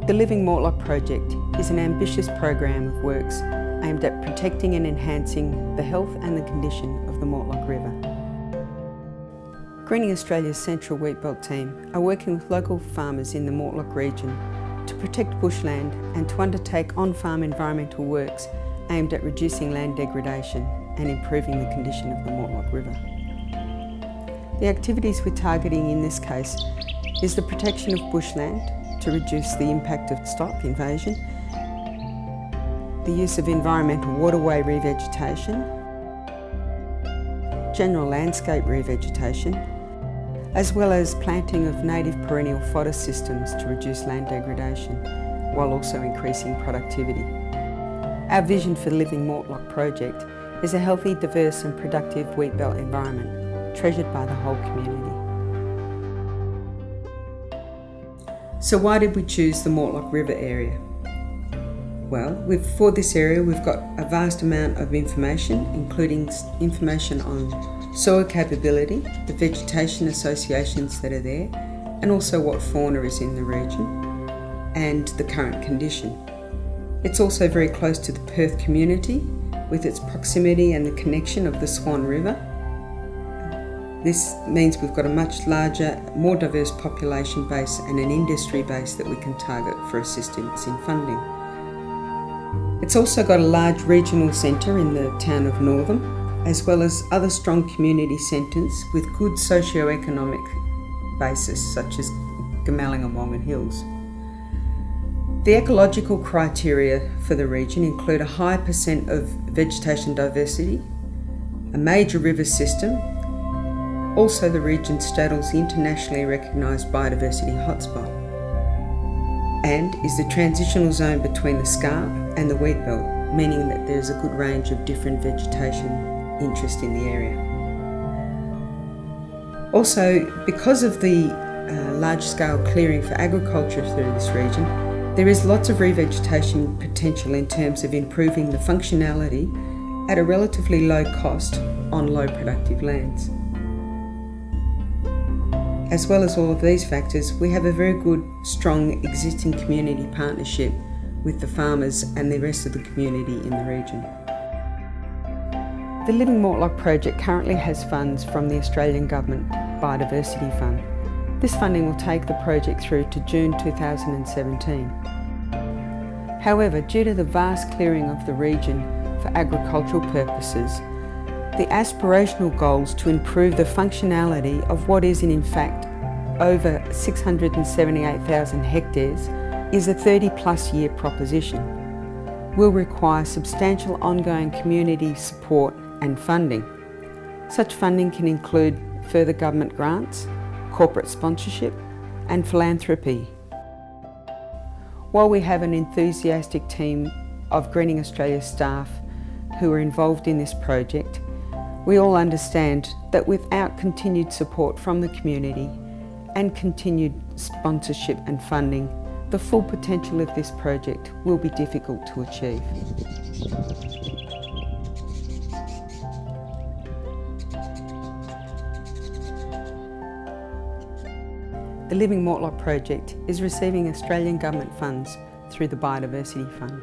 The Living Mortlock project is an ambitious program of works aimed at protecting and enhancing the health and the condition of the Mortlock River. Greening Australia's Central Wheatbelt team are working with local farmers in the Mortlock region to protect bushland and to undertake on-farm environmental works aimed at reducing land degradation and improving the condition of the Mortlock River. The activities we're targeting in this case is the protection of bushland to reduce the impact of stock invasion, the use of environmental waterway revegetation, general landscape revegetation, as well as planting of native perennial fodder systems to reduce land degradation, while also increasing productivity. Our vision for the Living Mortlock project is a healthy, diverse and productive wheatbelt environment, treasured by the whole community. So why did we choose the Mortlock River area? Well, for this area we've got a vast amount of information, including information on soil capability, the vegetation associations that are there, and also what fauna is in the region, and the current condition. It's also very close to the Perth community, with its proximity and the connection of the Swan River. This means we've got a much larger, more diverse population base and an industry base that we can target for assistance in funding. It's also got a large regional centre in the town of Northam, as well as other strong community centres with good socio-economic basis, such as Goomalling and Wongan Hills. The ecological criteria for the region include a high percent of vegetation diversity, a major river system. Also, the region straddles the internationally recognised biodiversity hotspot and is the transitional zone between the scarp and the wheatbelt, meaning that there's a good range of different vegetation interest in the area. Also, because of the large-scale clearing for agriculture through this region, there is lots of revegetation potential in terms of improving the functionality at a relatively low cost on low productive lands. As well as all of these factors, we have a very good, strong existing community partnership with the farmers and the rest of the community in the region. The Living Mortlock project currently has funds from the Australian Government Biodiversity Fund. This funding will take the project through to June 2017. However, due to the vast clearing of the region for agricultural purposes, the aspirational goals to improve the functionality of what is in fact over 678,000 hectares is a 30+ year proposition, will require substantial ongoing community support and funding. Such funding can include further government grants, corporate sponsorship and philanthropy. While we have an enthusiastic team of Greening Australia staff who are involved in this project, we all understand that without continued support from the community and continued sponsorship and funding, the full potential of this project will be difficult to achieve. The Living Mortlock project is receiving Australian Government funds through the Biodiversity Fund.